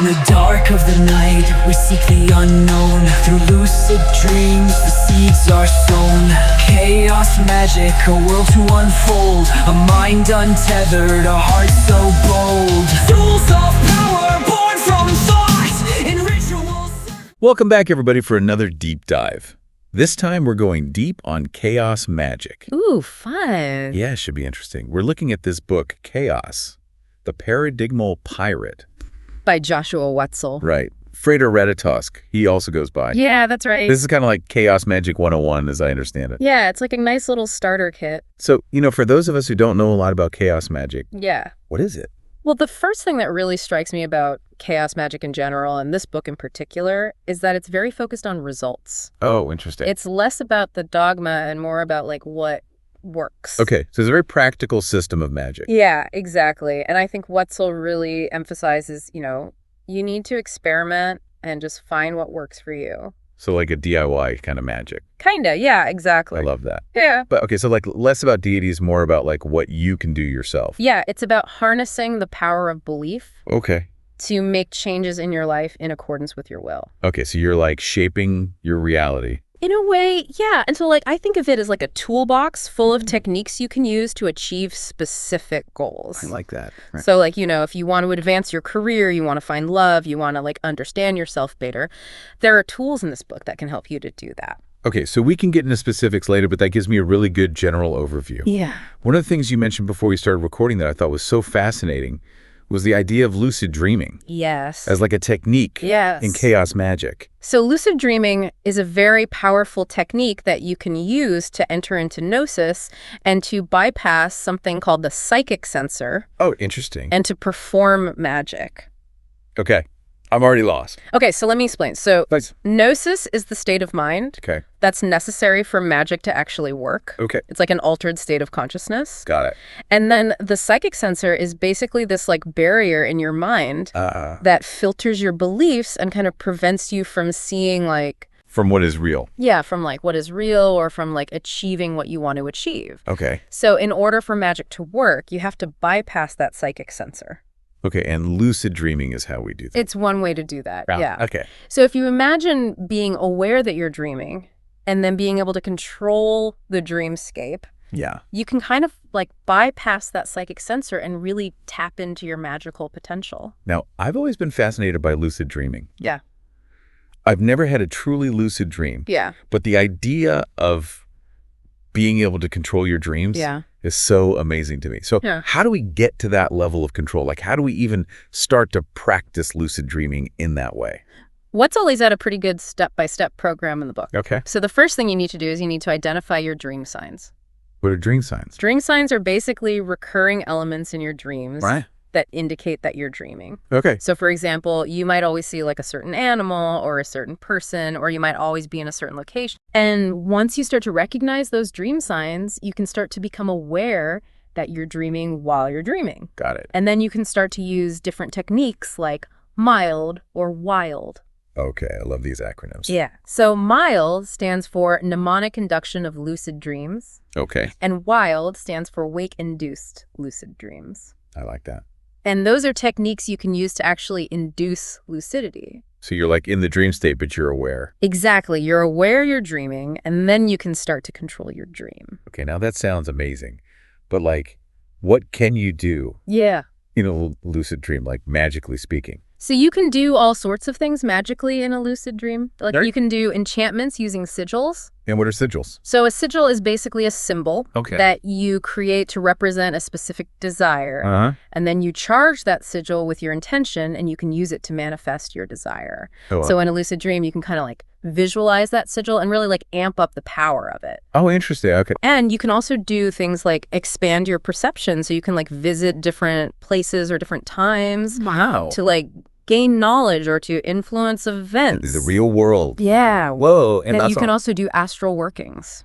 the dark of the night, we seek the unknown. Through lucid dreams, the seeds are sown. Chaos magic, a world to unfold. A mind untethered, a heart so bold. Tools of power born from thought in rituals. Welcome back, everybody, for another deep dive. This time, we're going deep on chaos magic. Ooh, fun. Yeah, it should be interesting. We're looking at this book, Chaos, the Paradigmal Pirate. By Joshua Wetzel. Right. Frater Reditosk, he also goes by. Yeah, that's right. This is kind of like Chaos Magic 101, as I understand it. Yeah, it's like a nice little starter kit. So, for those of us who don't know a lot about chaos magic, yeah, what is it? Well, the first thing that really strikes me about chaos magic in general, and this book in particular, is that it's very focused on results. Oh, interesting. It's less about the dogma and more about like what works. Okay, so it's a very practical system of magic. Yeah, exactly. And I think Wetzel really emphasizes, you need to experiment and just find what works for you. So like a DIY kind of magic. Kinda, yeah, exactly. I love that. Yeah. But okay, so like less about deities, more about like what you can do yourself. Yeah, it's about harnessing the power of belief. Okay. To make changes in your life in accordance with your will. Okay, so you're like shaping your reality. In a way, yeah. And so I think of it as like a toolbox full of techniques you can use to achieve specific goals. I like that. Right. So if you want to advance your career, you want to find love, you want to understand yourself better, there are tools in this book that can help you to do that. Okay, so we can get into specifics later, but that gives me a really good general overview. Yeah. One of the things you mentioned before we started recording that I thought was so fascinating was the idea of lucid dreaming. Yes. As like a technique in chaos magic. So lucid dreaming is a very powerful technique that you can use to enter into gnosis and to bypass something called the psychic sensor. Oh, interesting. And to perform magic. Okay. I'm already lost. Okay, so let me explain. So Nice. Gnosis is the state of mind that's necessary for magic to actually work. Okay. It's like an altered state of consciousness. Got it. And then the psychic sensor is basically this barrier in your mind that filters your beliefs and kind of prevents you from seeing from what is real. Yeah, from what is real or from achieving what you want to achieve. Okay. So in order for magic to work, you have to bypass that psychic sensor. Okay, and lucid dreaming is how we do that. It's one way to do that, yeah. Okay. So if you imagine being aware that you're dreaming and then being able to control the dreamscape, you can kind of bypass that psychic sensor and really tap into your magical potential. Now, I've always been fascinated by lucid dreaming. Yeah. I've never had a truly lucid dream. Yeah. But the idea of being able to control your dreams is so amazing to me. So how do we get to that level of control? How do we even start to practice lucid dreaming in that way? Wetzel lays out a pretty good step-by-step program in the book. Okay. So the first thing you need to do is you need to identify your dream signs. What are dream signs? Dream signs are basically recurring elements in your dreams that indicate that you're dreaming. Okay. So for example, you might always see a certain animal or a certain person, or you might always be in a certain location. And once you start to recognize those dream signs, you can start to become aware that you're dreaming while you're dreaming. Got it. And then you can start to use different techniques like mild or wild. Okay, I love these acronyms. Yeah. So mild stands for mnemonic induction of lucid dreams. Okay. And wild stands for wake-induced lucid dreams. I like that. And those are techniques you can use to actually induce lucidity. So you're in the dream state, but you're aware. Exactly. You're aware you're dreaming, and then you can start to control your dream. Okay, now that sounds amazing. But what can you do? Yeah. In a lucid dream, magically speaking? So you can do all sorts of things magically in a lucid dream. You can do enchantments using sigils. And what are sigils? So a sigil is basically a symbol that you create to represent a specific desire. And then you charge that sigil with your intention, and you can use it to manifest your desire. So in a lucid dream, you can kind of visualize that sigil and really amp up the power of it. Oh, interesting. Okay. And you can also do things like expand your perception. So you can visit different places or different times. Wow. To gain knowledge or to influence events. The real world. Yeah. Whoa. And you can also do astral workings.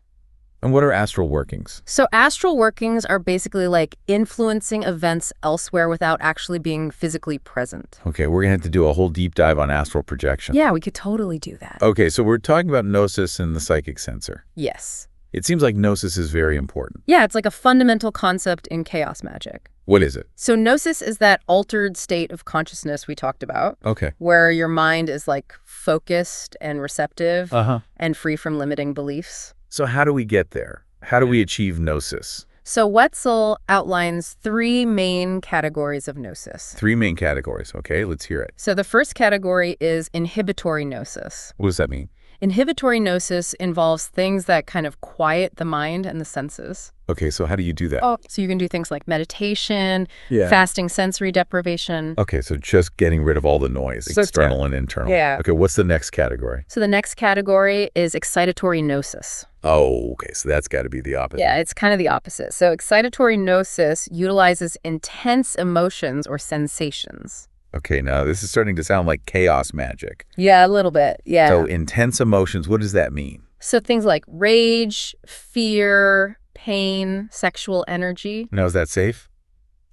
And what are astral workings? So astral workings are basically influencing events elsewhere without actually being physically present. Okay, we're going to have to do a whole deep dive on astral projection. Yeah, we could totally do that. Okay, so we're talking about gnosis and the psychic sensor. Yes. It seems like gnosis is very important. Yeah, it's a fundamental concept in chaos magic. What is it? So gnosis is that altered state of consciousness we talked about. Okay. Where your mind is like focused and receptive and free from limiting beliefs. So how do we get there? How do we achieve gnosis? So Wetzel outlines 3 main categories of gnosis. 3 main categories. Okay, let's hear it. So the first category is inhibitory gnosis. What does that mean? Inhibitory gnosis involves things that kind of quiet the mind and the senses. Okay, so how do you do that? Oh, so you can do things like meditation, fasting sensory deprivation. Okay, so just getting rid of all the noise, external and internal. Yeah. Okay, what's the next category? So the next category is excitatory gnosis. Oh, okay, so that's got to be the opposite. Yeah, it's kind of the opposite. So excitatory gnosis utilizes intense emotions or sensations. Okay, now this is starting to sound like chaos magic. Yeah, a little bit. Yeah. So intense emotions, what does that mean? So things like rage, fear, pain, sexual energy. Now, is that safe?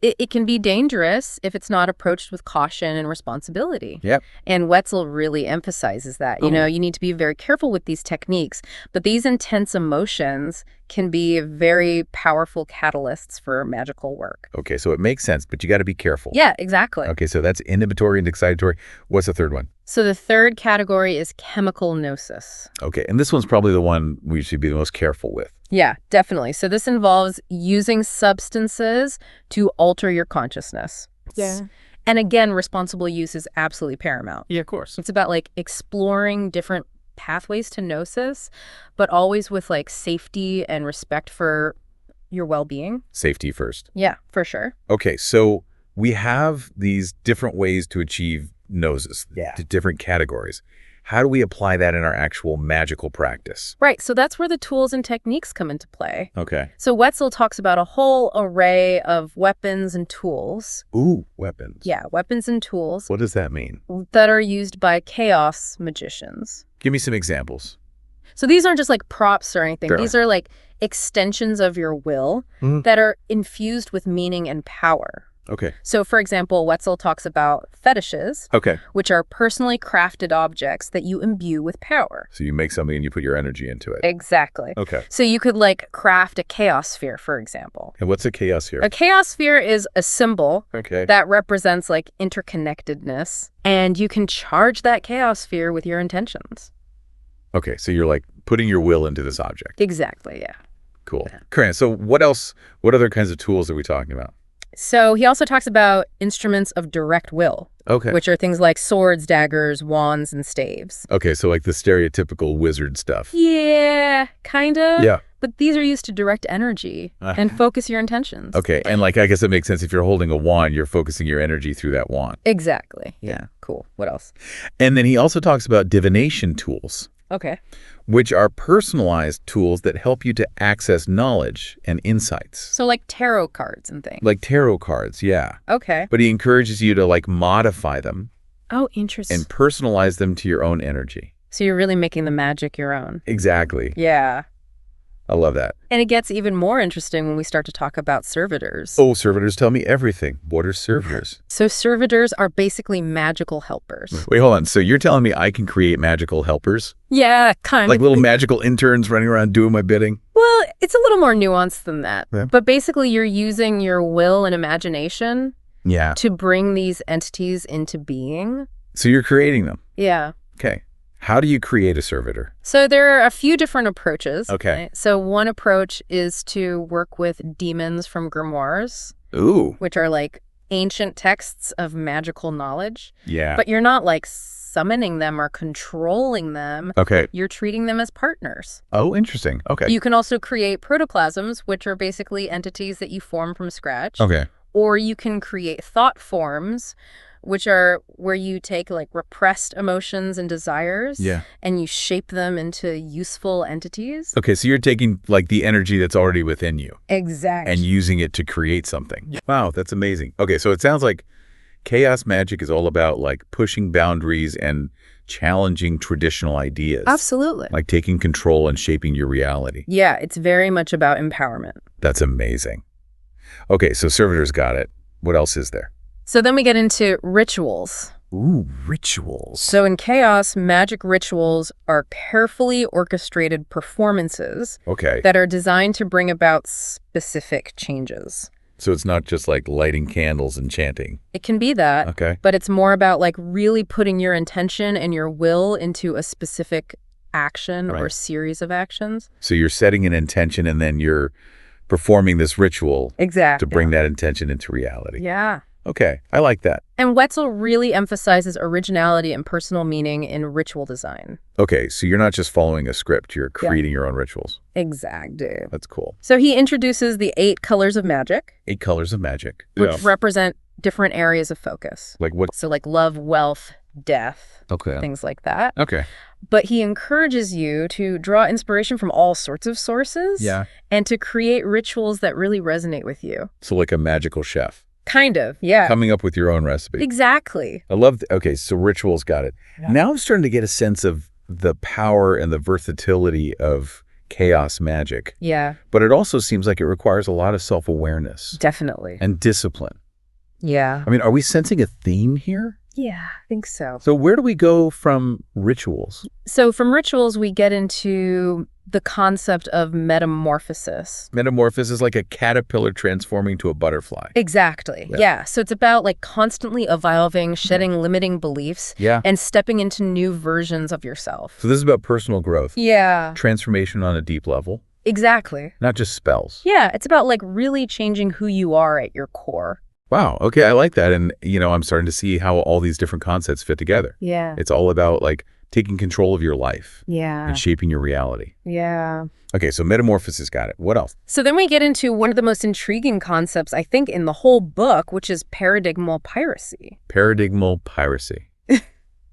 It can be dangerous if it's not approached with caution and responsibility. Yep. And Wetzel really emphasizes that. You know, you need to be very careful with these techniques. But these intense emotions can be very powerful catalysts for magical work. Okay, so it makes sense, but you got to be careful. Yeah, exactly. Okay, so that's inhibitory and excitatory. What's the third one? So the third category is chemical gnosis. Okay, and this one's probably the one we should be the most careful with. Yeah, definitely. So this involves using substances to alter your consciousness. Yeah. And again, responsible use is absolutely paramount. Yeah, of course. It's about like exploring different pathways to gnosis, but always with like safety and respect for your well-being. Safety first. Yeah, for sure. Okay, so we have these different ways to achieve gnosis, to different categories. How do we apply that in our actual magical practice? Right, so that's where the tools and techniques come into play. Okay. So Wetzel talks about a whole array of weapons and tools. Ooh, weapons. Yeah, weapons and tools What does that mean? that are used by chaos magicians. Give me some examples. So these aren't just like props or anything. Sure. These are like extensions of your will that are infused with meaning and power. Okay. So, for example, Wetzel talks about fetishes, Okay. which are personally crafted objects that you imbue with power. So you make something and you put your energy into it. Exactly. Okay. So you could like craft a chaos sphere, for example. And what's a chaos here? A chaos sphere is a symbol Okay. that represents like interconnectedness, and you can charge that chaos sphere with your intentions. Okay, so you're like putting your will into this object. Exactly, yeah. Cool. Corinne, so what else, what other kinds of tools are we talking about? So he also talks about instruments of direct will, Okay. which are things like swords, daggers, wands, and staves. Okay, so like the stereotypical wizard stuff. Yeah, kind of. Yeah. But these are used to direct energy and focus your intentions. Okay, and like I guess it makes sense if you're holding a wand, you're focusing your energy through that wand. Exactly. Yeah, cool. What else? And then he also talks about divination tools, Okay. which are personalized tools that help you to access knowledge and insights. So like tarot cards and things. Like tarot cards, yeah. Okay. But he encourages you to like modify them Oh, interesting. and personalize them to your own energy. So you're really making the magic your own. Exactly. Yeah. I love that. And it gets even more interesting when we start to talk about servitors. Oh, servitors tell me everything. What are servitors? So servitors are basically magical helpers. Wait, hold on. So you're telling me I can create magical helpers? Yeah, kind Like of. little magical interns running around doing my bidding? Well, it's a little more nuanced than that. Yeah. But basically you're using your will and imagination Yeah. to bring these entities into being. So you're creating them. Yeah. Okay. How do you create a servitor? So there are a few different approaches. Okay. Right? So one approach is to work with demons from grimoires, Ooh. which are like ancient texts of magical knowledge. Yeah. But you're not like summoning them or controlling them. Okay. You're treating them as partners. Oh, interesting. Okay. You can also create protoplasms, which are basically entities that you form from scratch. Okay. Or you can create thought forms, which are where you take like repressed emotions and desires and you shape them into useful entities. Okay, so you're taking like the energy that's already within you Exactly. and using it to create something. Wow, that's amazing. Okay, so it sounds like chaos magic is all about like pushing boundaries and challenging traditional ideas. Absolutely. Like taking control and shaping your reality. Yeah, it's very much about empowerment. That's amazing. Okay, so servitors got it. What else is there? So then we get into rituals. Ooh, rituals. So in chaos, magic rituals are carefully orchestrated performances Okay. that are designed to bring about specific changes. So it's not just like lighting candles and chanting. It can be that. Okay. But it's more about like really putting your intention and your will into a specific action or series of actions. So you're setting an intention and then you're performing this ritual to bring that intention into reality. Yeah. Okay, I like that. And Wetzel really emphasizes originality and personal meaning in ritual design. Okay, so you're not just following a script, you're creating your own rituals. Exactly. That's cool. So he introduces the 8 colors of magic. 8 colors of magic. Which represent different areas of focus. Like what? So like love, wealth, death, things like that. Okay. But he encourages you to draw inspiration from all sorts of sources and to create rituals that really resonate with you. So like a magical chef. Kind of, yeah. Coming up with your own recipe. Exactly. I love, okay, so rituals, got it. Yeah. Now I'm starting to get a sense of the power and the versatility of chaos magic. Yeah. But it also seems like it requires a lot of self-awareness. Definitely. And discipline. Yeah. I mean, are we sensing a theme here? Yeah, I think so. So where do we go from rituals? So from rituals, we get into the concept of metamorphosis. Metamorphosis is like a caterpillar transforming to a butterfly. Exactly. Yeah. So it's about like constantly evolving, shedding limiting beliefs, and stepping into new versions of yourself. So this is about personal growth. Yeah. Transformation on a deep level. Exactly. Not just spells. Yeah. It's about like really changing who you are at your core. Wow. Okay. I like that. And, you know, I'm starting to see how all these different concepts fit together. Yeah. It's all about like taking control of your life. Yeah. And shaping your reality. Yeah. Okay. So metamorphosis, got it. What else? So then we get into one of the most intriguing concepts, I think, in the whole book, which is paradigmal piracy. Paradigmal piracy.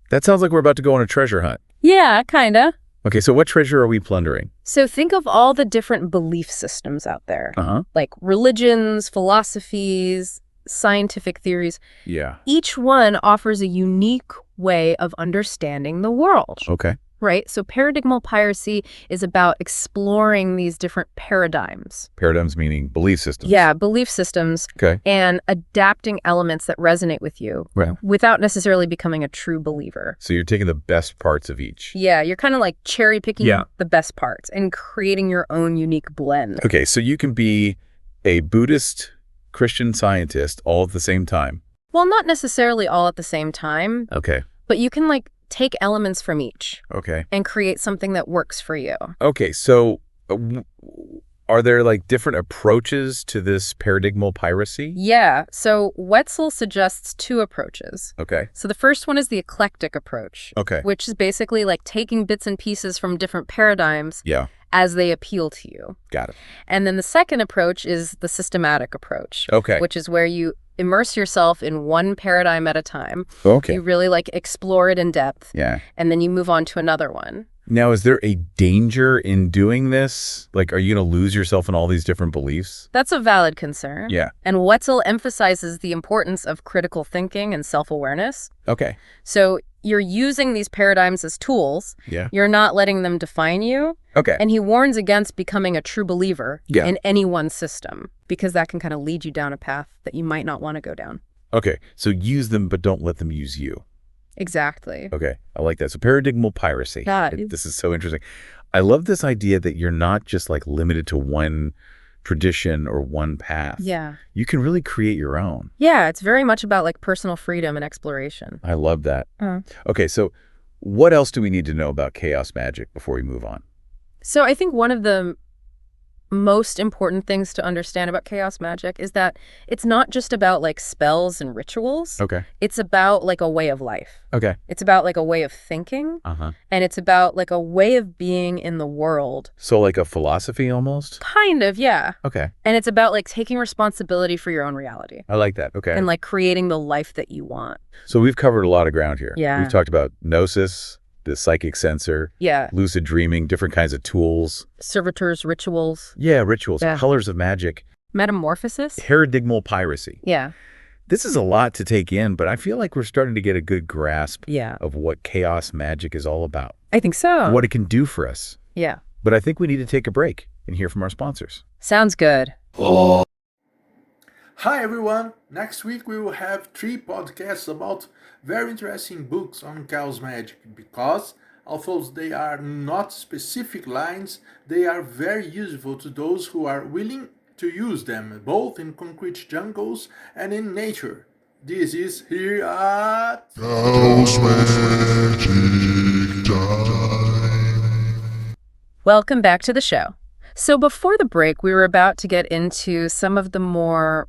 That sounds like we're about to go on a treasure hunt. Yeah, kind of. Okay. So what treasure are we plundering? So think of all the different belief systems out there. Like religions, philosophies, scientific theories. Yeah. Each one offers a unique way of understanding the world. Okay. Right? So paradigmal piracy is about exploring these different paradigms. Paradigms meaning belief systems. Yeah, belief systems. Okay. And adapting elements that resonate with you without necessarily becoming a true believer. So you're taking the best parts of each. Yeah, you're kind of like cherry picking the best parts and creating your own unique blend. Okay, so you can be a Buddhist Christian scientist all at the same time. Well, not necessarily all at the same time. Okay. But you can like take elements from each. Okay. And create something that works for you. Okay, so are there like different approaches to this paradigmal piracy? Yeah, so Wetzel suggests 2 approaches. Okay. So the first one is the eclectic approach. Okay. Which is basically like taking bits and pieces from different paradigms as they appeal to you. Got it. And then the second approach is the systematic approach. Okay. Which is where you immerse yourself in one paradigm at a time. Okay. You really like explore it in depth. Yeah. And then you move on to another one. Now, is there a danger in doing this? Like, are you going to lose yourself in all these different beliefs? That's a valid concern. Yeah. And Wetzel emphasizes the importance of critical thinking and self-awareness. Okay. So you're using these paradigms as tools. Yeah. You're not letting them define you. Okay. And he warns against becoming a true believer in any one system, because that can kind of lead you down a path that you might not want to go down. Okay. So use them, but don't let them use you. Exactly. Okay. I like that. So paradigmal piracy. This is so interesting. I love this idea that you're not just like limited to one tradition or one path. Yeah. You can really create your own. Yeah. It's very much about like personal freedom and exploration. I love that. Okay. So what else do we need to know about chaos magic before we move on? So I think one of the most important things to understand about chaos magic is that it's not just about like spells and rituals. Okay. It's about like a way of life. Okay. It's about like a way of thinking. And it's about like a way of being in the world. So like a philosophy almost? Kind of, yeah. Okay. And it's about like taking responsibility for your own reality. I like that. Okay. And like creating the life that you want. So we've covered a lot of ground here. Yeah. We've talked about gnosis, the psychic sensor, lucid dreaming, different kinds of tools. Servitors, rituals. Yeah, rituals, colors of magic. Metamorphosis. Paradigmal piracy. Yeah. This is a lot to take in, but I feel like we're starting to get a good grasp of what chaos magic is all about. I think so. What it can do for us. Yeah. But I think we need to take a break and hear from our sponsors. Sounds good. Hi everyone! Next week we will have 3 podcasts about very interesting books on chaos magic, because although they are not specific lines, they are very useful to those who are willing to use them, both in concrete jungles and in nature. This is here at... Chaos Magic Time. Welcome back to the show. So before the break, we were about to get into some of the more,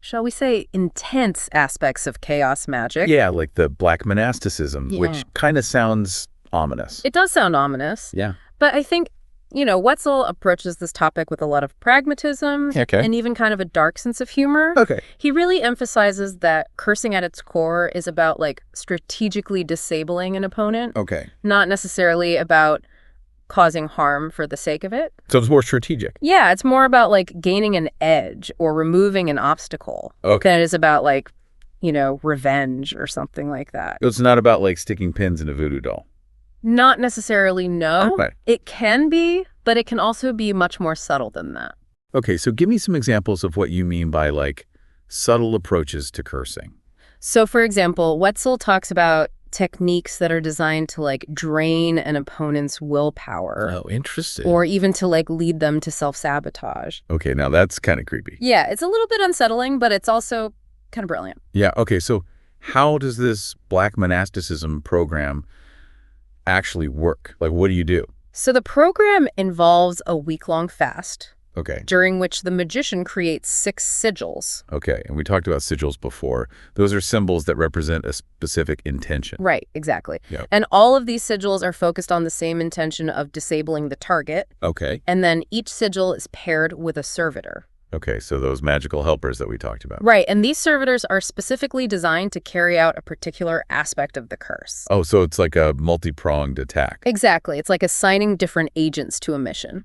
shall we say, intense aspects of chaos magic. Yeah, like the black monasticism, which kind of sounds ominous. It does sound ominous. Yeah. But I think, Wetzel approaches this topic with a lot of pragmatism and even kind of a dark sense of humor. Okay. He really emphasizes that cursing at its core is about, strategically disabling an opponent. Okay. Not necessarily about causing harm for the sake of it. So it's more strategic. Yeah, it's more about gaining an edge or removing an obstacle than it is about revenge or something like that. It's not about sticking pins in a voodoo doll. Not necessarily, no. Okay. It can be, but it can also be much more subtle than that. Okay, so give me some examples of what you mean by subtle approaches to cursing. So for example, Wetzel talks about techniques that are designed to drain an opponent's willpower. Oh, interesting. Or even to lead them to self-sabotage. Okay, now that's kind of creepy. Yeah, it's a little bit unsettling, but it's also kind of brilliant. Yeah, okay, so how does this black monasticism program actually work? What do you do? So the program involves a week-long fast. Okay. During which the magician creates 6 sigils. Okay, and we talked about sigils before. Those are symbols that represent a specific intention. Right, exactly. Yep. And all of these sigils are focused on the same intention of disabling the target. Okay. And then each sigil is paired with a servitor. Okay, so those magical helpers that we talked about. Right, and these servitors are specifically designed to carry out a particular aspect of the curse. Oh, so it's like a multi-pronged attack. Exactly. It's like assigning different agents to a mission.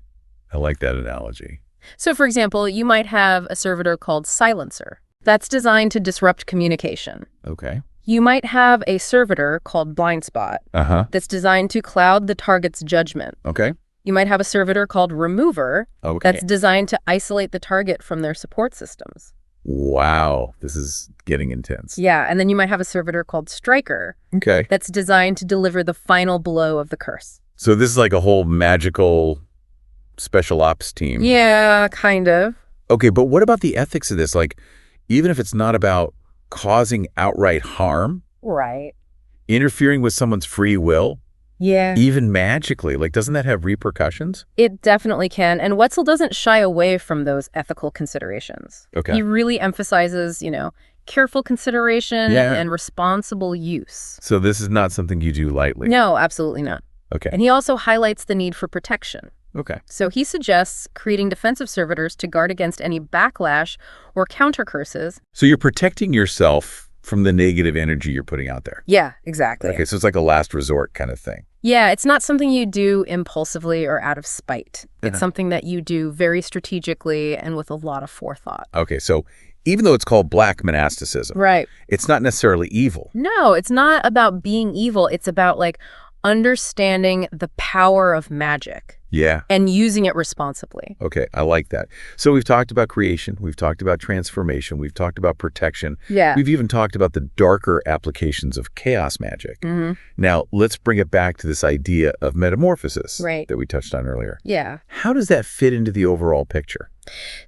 I like that analogy. So, for example, you might have a servitor called Silencer. That's designed to disrupt communication. Okay. You might have a servitor called Blind Spot. That's designed to cloud the target's judgment. Okay. You might have a servitor called Remover. Okay. That's designed to isolate the target from their support systems. Wow, this is getting intense. Yeah, and then you might have a servitor called Striker. Okay. That's designed to deliver the final blow of the curse. So this is like a whole magical special ops team. Yeah, kind of. Okay, but what about the ethics of this? Even if it's not about causing outright harm, right, interfering with someone's free will, yeah, even magically, doesn't that have repercussions? It definitely can, and Wetzel doesn't shy away from those ethical considerations. Okay. He really emphasizes, careful consideration and responsible use. So this is not something you do lightly? No, absolutely not. Okay. And he also highlights the need for protection. Okay. So he suggests creating defensive servitors to guard against any backlash or counter curses. So you're protecting yourself from the negative energy you're putting out there. Yeah, exactly. Okay, so it's like a last resort kind of thing. Yeah, it's not something you do impulsively or out of spite. It's something that you do very strategically and with a lot of forethought. Okay, so even though it's called black monasticism, right, it's not necessarily evil. No, it's not about being evil. It's about understanding the power of magic. Yeah. And using it responsibly. Okay, I like that. So we've talked about creation, we've talked about transformation, we've talked about protection. Yeah. We've even talked about the darker applications of chaos magic. Now, let's bring it back to this idea of metamorphosis that we touched on earlier. Yeah. How does that fit into the overall picture?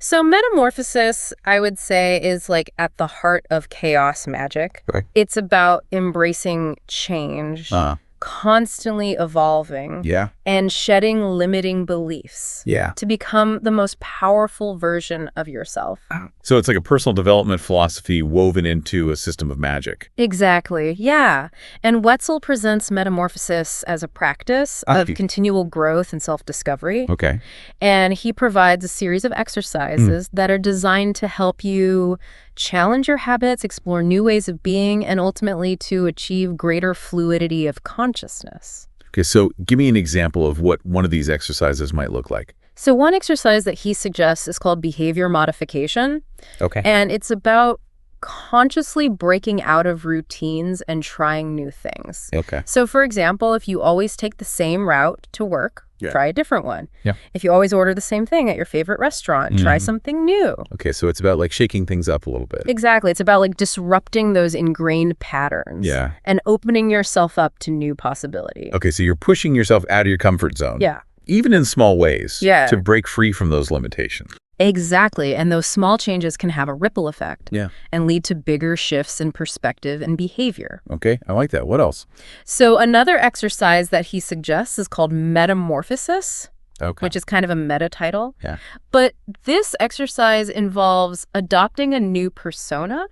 So metamorphosis, I would say, is at the heart of chaos magic. Okay. It's about embracing change. Constantly evolving and shedding limiting beliefs to become the most powerful version of yourself. So it's like a personal development philosophy woven into a system of magic. Exactly, yeah. And Wetzel presents metamorphosis as a practice of continual growth and self-discovery. Okay. And he provides a series of exercises that are designed to help you challenge your habits, explore new ways of being, and ultimately to achieve greater fluidity of consciousness. Okay, so give me an example of what one of these exercises might look like. So one exercise that he suggests is called behavior modification. Okay. And it's about consciously breaking out of routines and trying new things. Okay. So for example, if you always take the same route to work, try a different one. Yeah. If you always order the same thing at your favorite restaurant, try something new. Okay, so it's about shaking things up a little bit. Exactly. It's about disrupting those ingrained patterns. Yeah. And opening yourself up to new possibility. Okay, so you're pushing yourself out of your comfort zone. Yeah. Even in small ways. Yeah. To break free from those limitations. Exactly. And those small changes can have a ripple effect. Yeah. And lead to bigger shifts in perspective and behavior. Okay, I like that. What else? So another exercise that he suggests is called metamorphosis. Okay. Which is kind of a meta title. Yeah. But this exercise involves adopting a new persona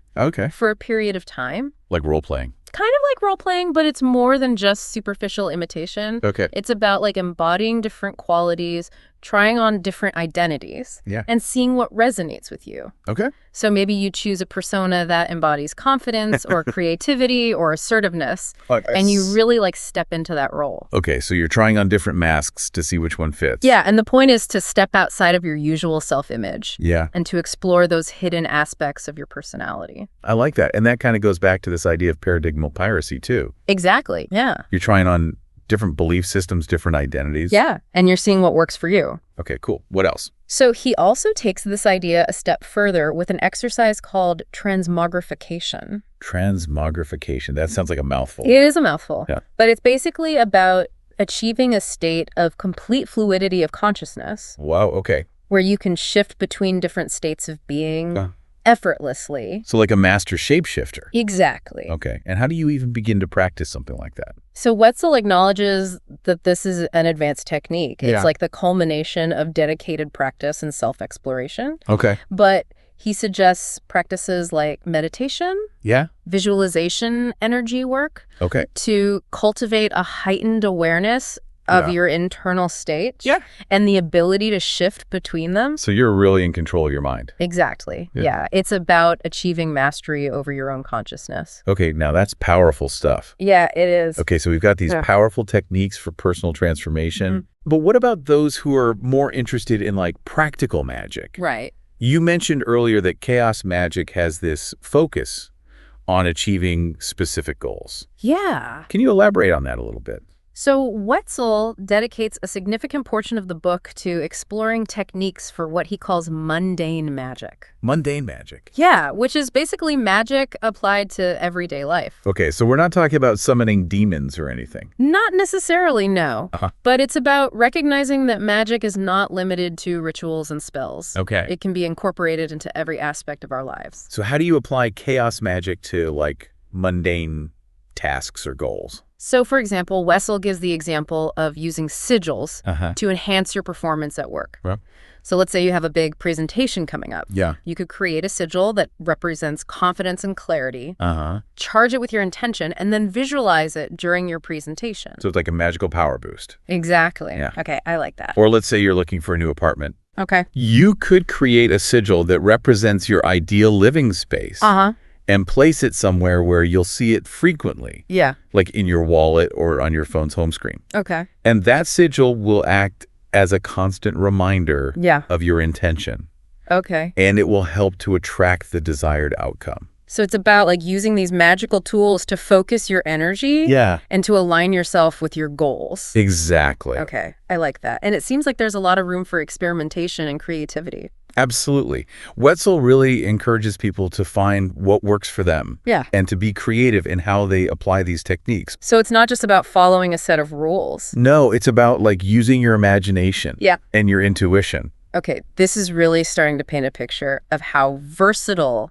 for a period of time. Like role-playing. Kind of like role-playing, but it's more than just superficial imitation. Okay. It's about like embodying different qualities, trying on different identities, and seeing what resonates with you. Okay. So maybe you choose a persona that embodies confidence or creativity or assertiveness, and you really like step into that role. Okay, so you're trying on different masks to see which one fits. Yeah, and the point is to step outside of your usual self-image. Yeah. And to explore those hidden aspects of your personality. I like that. And that kind of goes back to this idea of paradigmal piracy, too. Exactly, yeah. You're trying on different belief systems, different identities. Yeah, and you're seeing what works for you. Okay, cool. What else? So he also takes this idea a step further with an exercise called transmogrification. Transmogrification. That sounds like a mouthful. It is a mouthful. Yeah. But it's basically about achieving a state of complete fluidity of consciousness. Wow, okay. Where you can shift between different states of being effortlessly. So like a master shapeshifter. Exactly. Okay. And how do you even begin to practice something like that? So Wetzel acknowledges that this is an advanced technique. It's like the culmination of dedicated practice and self-exploration. Okay. But he suggests practices like meditation, visualization, energy work, to cultivate a heightened awareness of your internal state and the ability to shift between them. So you're really in control of your mind. Exactly. Yeah. It's about achieving mastery over your own consciousness. Okay, now that's powerful stuff. Yeah, it is. Okay, so we've got these powerful techniques for personal transformation. But what about those who are more interested in like practical magic? Right. You mentioned earlier that chaos magic has this focus on achieving specific goals. Yeah. Can you elaborate on that a little bit? So Wetzel dedicates a significant portion of the book to exploring techniques for what he calls mundane magic. Mundane magic? Yeah, which is basically magic applied to everyday life. Okay, so we're not talking about summoning demons or anything. Not necessarily, no. But it's about recognizing that magic is not limited to rituals and spells. Okay. It can be incorporated into every aspect of our lives. So how do you apply chaos magic to, like, mundane tasks or goals? So, for example, Wetzel gives the example of using sigils to enhance your performance at work. So let's say you have a big presentation coming up. Yeah. You could create a sigil that represents confidence and clarity, charge it with your intention, and then visualize it during your presentation. So it's like a magical power boost. Exactly. Yeah. Okay, I like that. Or let's say you're looking for a new apartment. Okay. You could create a sigil that represents your ideal living space. And place it somewhere where you'll see it frequently. Yeah. Like in your wallet or on your phone's home screen. Okay. And that sigil will act as a constant reminder of your intention. Okay. And it will help to attract the desired outcome. So it's about like using these magical tools to focus your energy and to align yourself with your goals. Exactly. Okay. I like that. And it seems like there's a lot of room for experimentation and creativity. Absolutely. Wetzel really encourages people to find what works for them. Yeah. And to be creative in how they apply these techniques. So it's not just about following a set of rules. No, it's about like using your imagination and your intuition. Okay, this is really starting to paint a picture of how versatile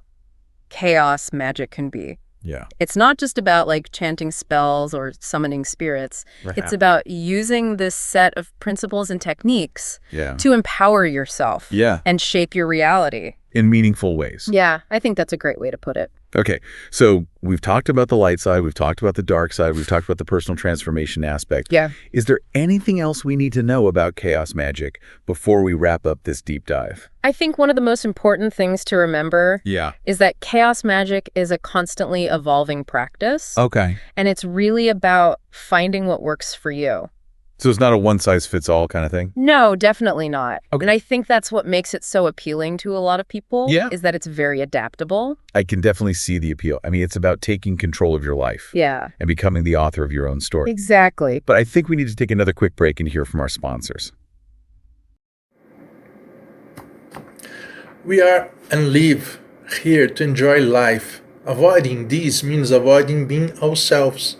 chaos magic can be. Yeah. It's not just about like chanting spells or summoning spirits. It's about using this set of principles and techniques to empower yourself and shape your reality. In meaningful ways. Yeah, I think that's a great way to put it. Okay, so we've talked about the light side, we've talked about the dark side, we've talked about the personal transformation aspect. Yeah. Is there anything else we need to know about chaos magic before we wrap up this deep dive? I think one of the most important things to remember is that chaos magic is a constantly evolving practice. Okay. And it's really about finding what works for you. So it's not a one-size-fits-all kind of thing? No, definitely not. Okay. And I think that's what makes it so appealing to a lot of people, is that it's very adaptable. I can definitely see the appeal. I mean, it's about taking control of your life. Yeah. And becoming the author of your own story. Exactly. But I think we need to take another quick break and hear from our sponsors. We are and live here to enjoy life. Avoiding this means avoiding being ourselves.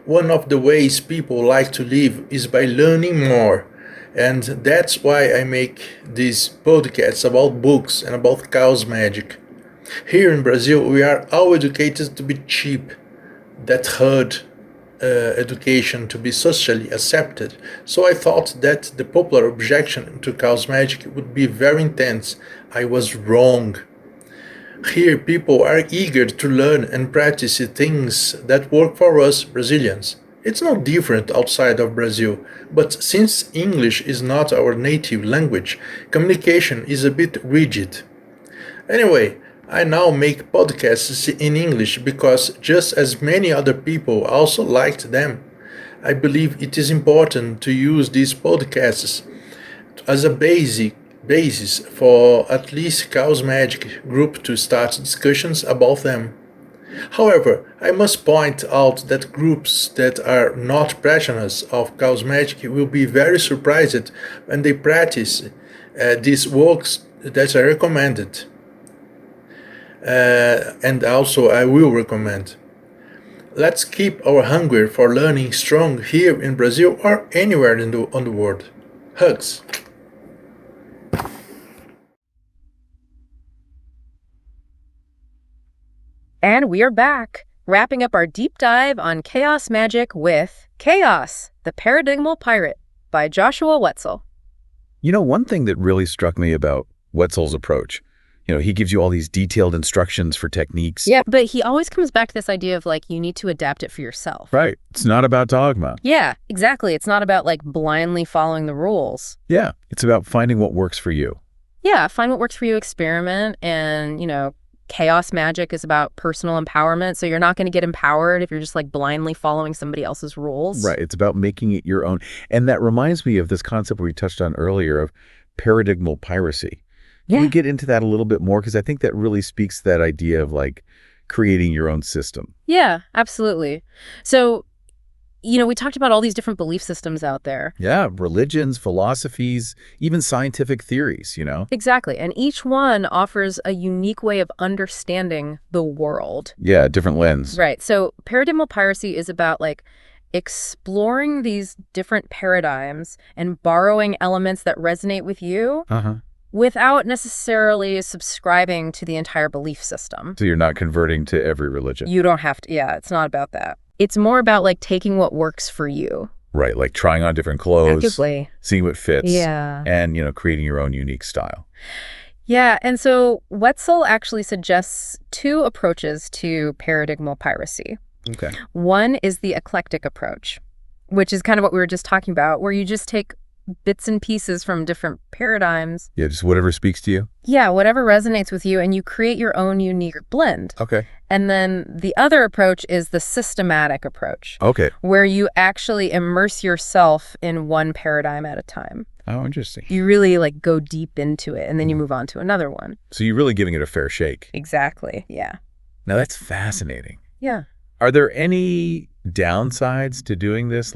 One of the ways people like to live is by learning more, And that's why I make these podcasts about books and about chaos magic. Here in Brazil, we are all educated to be cheap. That hurt education to be socially accepted. So I thought that the popular objection to chaos magic would be very intense. I was wrong. Here, people are eager to learn and practice things that work for us Brazilians. It's no different outside of Brazil, but since English is not our native language, communication is a bit rigid. Anyway, I now make podcasts in English because just as many other people also liked them. I believe it is important to use these podcasts as a basis for at least Chaos Magic group to start discussions about them. However, I must point out that groups that are not practitioners of Chaos Magic will be very surprised when they practice these works that I recommended. And also I will recommend. Let's keep our hunger for learning strong here in Brazil or anywhere on the world. Hugs! And we are back, wrapping up our deep dive on Chaos Magic with Chaos, the Paradigmal Pirate by Joshua Wetzel. You know, one thing that really struck me about Wetzel's approach, he gives you all these detailed instructions for techniques. Yeah, but he always comes back to this idea of, you need to adapt it for yourself. Right. It's not about dogma. Yeah, exactly. It's not about, blindly following the rules. Yeah, it's about finding what works for you. Yeah, find what works for you, experiment, and, Chaos Magic is about personal empowerment, so you're not going to get empowered if you're just blindly following somebody else's rules. Right. It's about making it your own. And that reminds me of this concept we touched on earlier of paradigmal piracy. Can we get into that a little bit more? Because I think that really speaks to that idea of creating your own system. Yeah, absolutely. So, we talked about all these different belief systems out there. Yeah, religions, philosophies, even scientific theories, Exactly. And each one offers a unique way of understanding the world. Yeah, different lens. Right. So paradigmal piracy is about exploring these different paradigms and borrowing elements that resonate with you without necessarily subscribing to the entire belief system. So you're not converting to every religion. You don't have to. Yeah, it's not about that. It's more about taking what works for you. Right, trying on different clothes, actively seeing what fits, yeah, and creating your own unique style. Yeah, and so Wetzel actually suggests two approaches to paradigmal piracy. Okay. One is the eclectic approach, which is kind of what we were just talking about, where you just take bits and pieces from different paradigms. Yeah, just whatever speaks to you? Yeah, whatever resonates with you, and you create your own unique blend. Okay. And then the other approach is the systematic approach. Okay. Where you actually immerse yourself in one paradigm at a time. Oh, interesting. You really go deep into it, and then you move on to another one. So you're really giving it a fair shake. Exactly, yeah. Now that's fascinating. Yeah. Are there any downsides to doing this?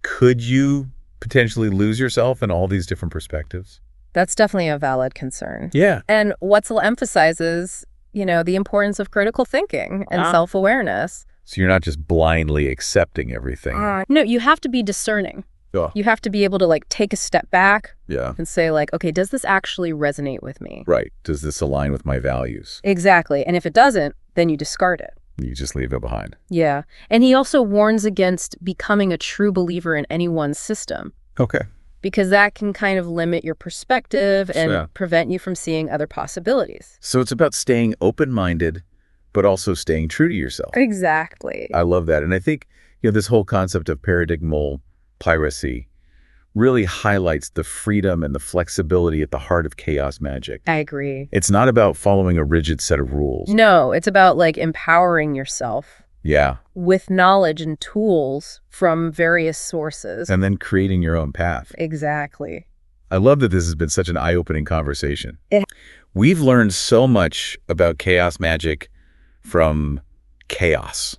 Could you potentially lose yourself in all these different perspectives? That's definitely a valid concern. Yeah. And Wetzel emphasizes, the importance of critical thinking and self-awareness. So you're not just blindly accepting everything. No, you have to be discerning. Yeah. You have to be able to take a step back and say okay, does this actually resonate with me? Right. Does this align with my values? Exactly. And if it doesn't, then you discard it. You just leave it behind. Yeah. And he also warns against becoming a true believer in any one system. Okay. Because that can kind of limit your perspective and prevent you from seeing other possibilities. So it's about staying open-minded, but also staying true to yourself. Exactly. I love that. And I think, this whole concept of paradigmal piracy really highlights the freedom and the flexibility at the heart of chaos magic. I agree. It's not about following a rigid set of rules. No, it's about empowering yourself. Yeah. With knowledge and tools from various sources. And then creating your own path. Exactly. I love that this has been such an eye-opening conversation. We've learned so much about chaos magic from chaos.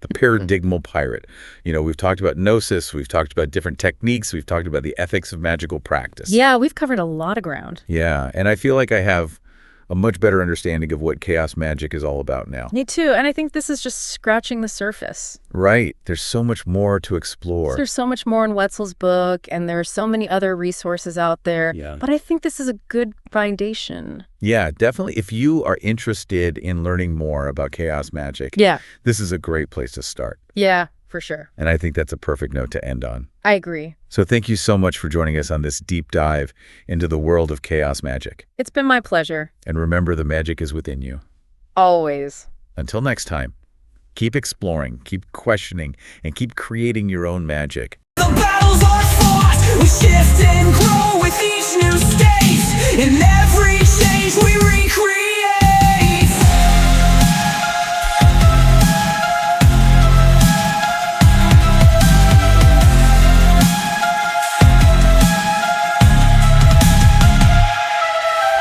The paradigmal pirate. We've talked about gnosis, we've talked about different techniques, we've talked about the ethics of magical practice. Yeah, we've covered a lot of ground. Yeah, and I feel like I have a much better understanding of what chaos magic is all about now. Me too. And I think this is just scratching the surface. Right. There's so much more to explore. There's so much more in Wetzel's book, and there are so many other resources out there. Yeah. But I think this is a good foundation. Yeah, definitely. If you are interested in learning more about chaos magic, this is a great place to start. Yeah, for sure. And I think that's a perfect note to end on. I agree. So thank you so much for joining us on this deep dive into the world of chaos magic. It's been my pleasure. And remember, the magic is within you. Always. Until next time, keep exploring, keep questioning, and keep creating your own magic. The battles are fought, we shift and grow with each new state. In every change we recreate.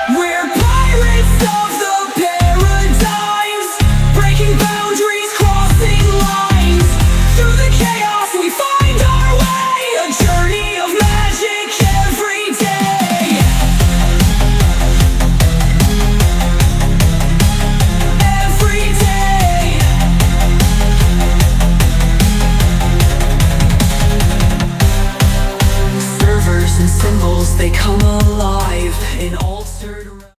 We're pirates of the paradigms, breaking boundaries, crossing lines. Through the chaos we find our way, a journey of magic every day. Every day. Servers and symbols, they come alive in all